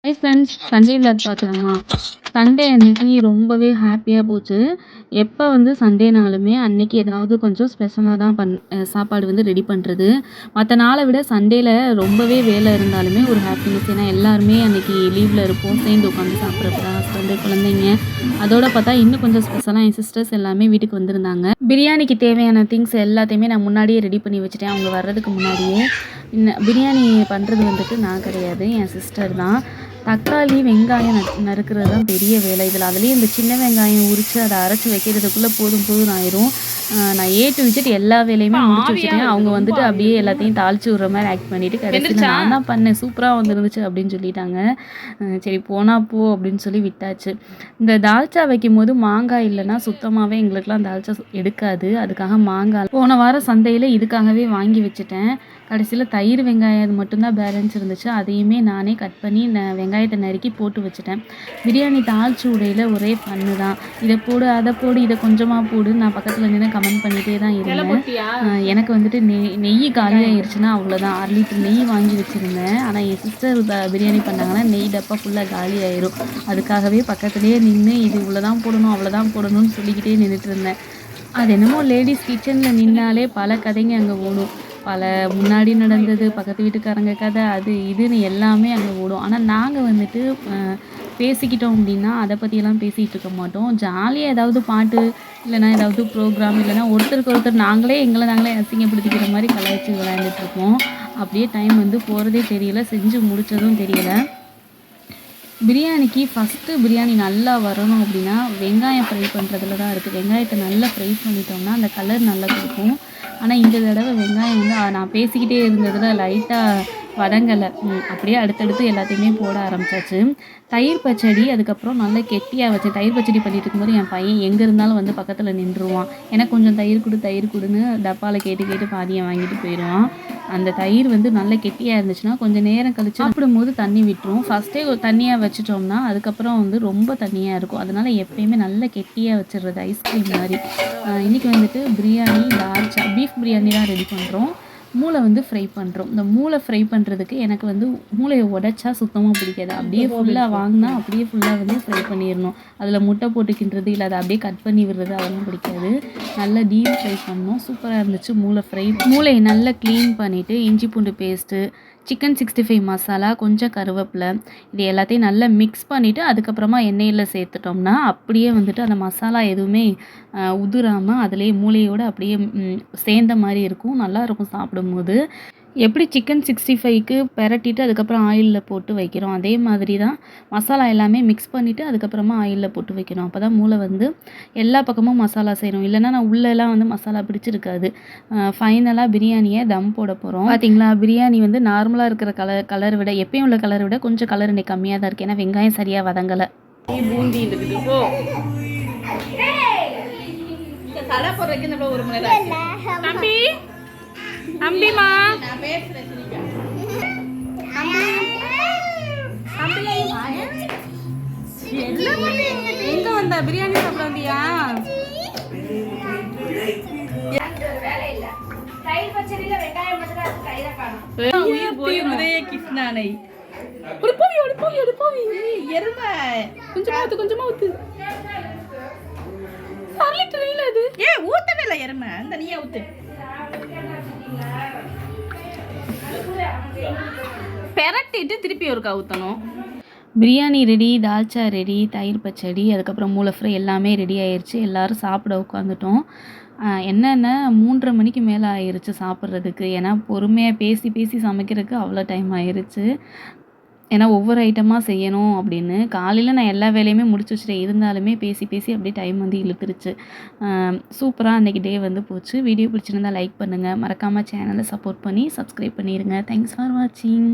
Hi friends, Sunday vlog பார்க்கலாமா? Sunday அன்னைக்கு ரொம்பவே ஹாப்பியாக போச்சு. எப்போ சண்டேனாலுமே அன்னைக்கு ஏதாவது கொஞ்சம் ஸ்பெஷலாக தான் சாப்பாடு ரெடி பண்ணுறது. மற்ற நாளை விட சண்டேல ரொம்பவே வேலை இருந்தாலுமே ஒரு ஹாப்பினஸ். ஏன்னா எல்லாருமே அன்னைக்கு லீவில் இருப்போம், சேர்ந்து உட்காந்து சாப்பிட்றப்ப ஹஸ்பண்டு குழந்தைங்க. அதோட பார்த்தா இன்னும் கொஞ்சம் ஸ்பெஷலாக என் சிஸ்டர்ஸ் எல்லாமே வீட்டுக்கு வந்திருந்தாங்க. பிரியாணிக்கு தேவையான திங்ஸ் எல்லாத்தையுமே நான் முன்னாடியே ரெடி பண்ணி வச்சுட்டேன். அவங்க வர்றதுக்கு முன்னாடியே. பிரியாணி பண்ணுறது நான் கிடையாது, என் சிஸ்டர் தான். தக்காளி, வெங்காயம் நறுக்கிறது தான் பெரிய வேலை இதில். அதுலேயும் இந்த சின்ன வெங்காயம் உரித்து அதை அரைச்சி வைக்கிறதுக்குள்ளே போதும் ஆயிரும். நான் ஏ டு விஜெட் எல்லா வேலையுமே முடிச்சு வச்சுட்டேன். அவங்க அப்படியே எல்லாத்தையும் தாளிச்சு விட்ற மாதிரி ஆக்ட் பண்ணிவிட்டு கடைசியில் நான் தான் பண்ணேன், சூப்பராக வந்துருந்துச்சு அப்படின்னு சொல்லிட்டாங்க. சரி போனா போ அப்படின்னு சொல்லி விட்டாச்சு. இந்த தால்ச்சா வைக்கும் போது மாங்காய் இல்லைன்னா சுத்தமாகவே எங்களுக்கெலாம் தால்ச்சா எடுக்காது. அதுக்காக மாங்காய் போன வாரம் சந்தையில் இதுக்காகவே வாங்கி வச்சுட்டேன். கடைசியில் தயிர், வெங்காயம் அது மட்டும்தான் பேலன்ஸ் இருந்துச்சு. அதையுமே நானே கட் பண்ணி வெங்காயத்தை நறுக்கி போட்டு வச்சுட்டேன். பிரியாணி தாளிச்சு உடையில் ஒரே பண்ணு தான். இதை போடு, அதை போடு, இதை கொஞ்சமாக போடு. நான் பக்கத்தில் நின்று கமெண்ட் பண்ணிகிட்டே தான் இருந்தேன். எனக்கு நெய் காலியாகிருச்சுன்னா அவ்வளோதான். 1/2 லிட்டர் நெய் வாங்கி வச்சுருந்தேன். ஆனால் என் சிஸ்டர் பிரியாணி பண்ணாங்கன்னா நெய் டப்பா ஃபுல்லாக காலி ஆயிரும். அதுக்காகவே பக்கத்துலேயே நின்று இது இவ்வளோதான் போடணும், அவ்வளோதான் போடணும்னு சொல்லிக்கிட்டே நின்றுட்டு இருந்தேன். அது என்னமோ லேடிஸ் கிச்சனில் நின்னாலே பல கதைங்க அங்கே ஓடும். பல முன்னாடி நடந்தது, பக்கத்து வீட்டுக்காரங்க கதை, அது இதுன்னு எல்லாமே அங்கே ஓடும். ஆனால் நாங்கள் பேசிக்கிட்டோம் அப்படின்னா அதை பற்றியெல்லாம் பேசிகிட்டு இருக்க மாட்டோம். ஜாலியாக ஏதாவது பாட்டு இல்லைனா ஏதாவது ப்ரோக்ராம் இல்லைனா ஒருத்தருக்கு ஒருத்தர் எங்களை நாங்களே அசிங்கப்படுத்திக்கிற மாதிரி கலாய்ச்சி விளையாண்டுட்ருப்போம். அப்படியே டைம் போகிறதே தெரியல, செஞ்சு முடித்ததும் தெரியல. பிரியாணிக்கு ஃபஸ்ட்டு பிரியாணி நல்லா வரணும் அப்படின்னா வெங்காயம் ஃப்ரை பண்ணுறதுல தான் இருக்குது. வெங்காயத்தை நல்லா ஃப்ரை பண்ணிட்டோம்னா அந்த கலர் நல்லா கொடுக்கும். ஆனால் இந்த தடவை வெங்காயம் நான் பேசிக்கிட்டே இருந்ததில் லைட்டாக வதங்கலை. அப்படியே அடுத்தடுத்து எல்லாத்தையுமே போட ஆரம்பித்தாச்சு. தயிர் பச்சடி அதுக்கப்புறம் நல்லா கெட்டியாக வச்சேன். தயிர் பச்சடி பண்ணிட்டு இருக்கும்போது என் பையன் எங்கே இருந்தாலும் பக்கத்தில் நின்றுவான். எனக்கு கொஞ்சம் தயிர் கொடுன்னு டப்பாவில் கேட்டு பாதியை வாங்கிட்டு போயிடுவான். அந்த தயிர் நல்லா கெட்டியாக இருந்துச்சுன்னா கொஞ்சம் நேரம் கழித்து சாப்பிடும்போது தண்ணி விட்டுரும். ஃபஸ்ட்டே தண்ணியாக வச்சுட்டோம்னா அதுக்கப்புறம் ரொம்ப தண்ணியாக இருக்கும். அதனால் எப்பயுமே நல்லா கெட்டியாக வச்சிடுறது, ஐஸ்கிரீம் மாதிரி. இன்றைக்கி பிரியாணி தால்ச்சா பீஃப் பிரியாணி தான் ரெடி பண்ணுறோம். மூளை ஃப்ரை பண்ணுறோம். இந்த மூளை ஃப்ரை பண்ணுறதுக்கு எனக்கு மூளையை உடைச்சா சுத்தமாக பிடிக்காது. அப்படியே ஃபுல்லாக வாங்கினா அப்படியே ஃபுல்லாக ஃப்ரை பண்ணிடணும். அதில் முட்டை போட்டுக்கின்றது இல்லை அதை அப்படியே கட் பண்ணி விடுறது அதெல்லாம் பிடிக்காது. நல்லா டீப் ஃப்ரை பண்ணோம். சூப்பராக இருந்துச்சு மூளை ஃப்ரை. மூளையை நல்லா க்ளீன் பண்ணிவிட்டு இஞ்சி பூண்டு பேஸ்ட்டு, சிக்கன் 65 மசாலா, கொஞ்சம் கருவேப்பிலை, இது எல்லாத்தையும் நல்லா மிக்ஸ் பண்ணிவிட்டு அதுக்கப்புறமா எண்ணெயில் சேர்த்துட்டோம்னா அப்படியே அந்த மசாலா எதுவுமே உதிராமல் அதிலே மூளையோடு அப்படியே சேர்ந்த மாதிரி இருக்கும். நல்லாயிருக்கும் சாப்பிடும்போது. எப்படி சிக்கன் 65க்கு பெரட்டிட்டு அதுக்கப்புறம் ஆயிலில் போட்டு வைக்கிறோம், அதே மாதிரி தான் மசாலா எல்லாமே மிக்ஸ் பண்ணிவிட்டு அதுக்கப்புறமா ஆயிலில் போட்டு வைக்கணும். அப்போ தான் மூளை எல்லா பக்கமும் மசாலா செய்யணும். இல்லைனா நான் உள்ளெல்லாம் மசாலா பிடிச்சிருக்காது. ஃபைனலாக பிரியாணியை தம் போட போகிறோம். பார்த்தீங்களா, பிரியாணி நார்மலாக இருக்கிற கலரை விட எப்பயும் உள்ள கலரை விட கொஞ்சம் கலர் இன்னைக்கு கம்மியாக தான் இருக்குது. ஏன்னா வெங்காயம் சரியாக வதங்கலை. பூந்தி இருக்குது போ தலை போடுறதுக்கு ஒரு மணி நேரம் தம்பி அம்பிமா எங்க வந்த பிரியாணி சாப்பிட வந்தியா? கொஞ்சமா ஊத்து. ஊத்தவே இல்லை எருமை, இந்த நீயே ஊத்து. பெரட்டிட்டு திருப்பி ஒருக்கா ஊற்றணும். பிரியாணி ரெடி, தால்ச்சா ரெடி, தயிர் பச்சடி, அதுக்கப்புறம் மூளை ஃப்ரை எல்லாமே ரெடி ஆயிடுச்சு. எல்லோரும் சாப்பிட உட்காந்துட்டோம். என்னென்ன 3:30 மணிக்கு மேலே ஆயிடுச்சு சாப்பிட்றதுக்கு. ஏன்னா பொறுமையாக பேசி சமைக்கிறதுக்கு அவ்வளோ டைம் ஆயிடுச்சு. ஏன்னா ஒவ்வொரு ஐட்டமாக செய்யணும் அப்படின்னு. காலையில் நான் எல்லா வேலையுமே முடிச்சு வச்சுட்டேன். இருந்தாலுமே பேசி அப்படியே டைம் இழுத்துருச்சு. சூப்பராக அன்றைக்கி டே போச்சு. வீடியோ பிடிச்சிருந்தால் லைக் பண்ணுங்கள். மறக்காமல் சேனலை சப்போர்ட் பண்ணி சப்ஸ்கிரைப் பண்ணிடுங்க. தேங்க்ஸ் ஃபார் வாட்சிங்.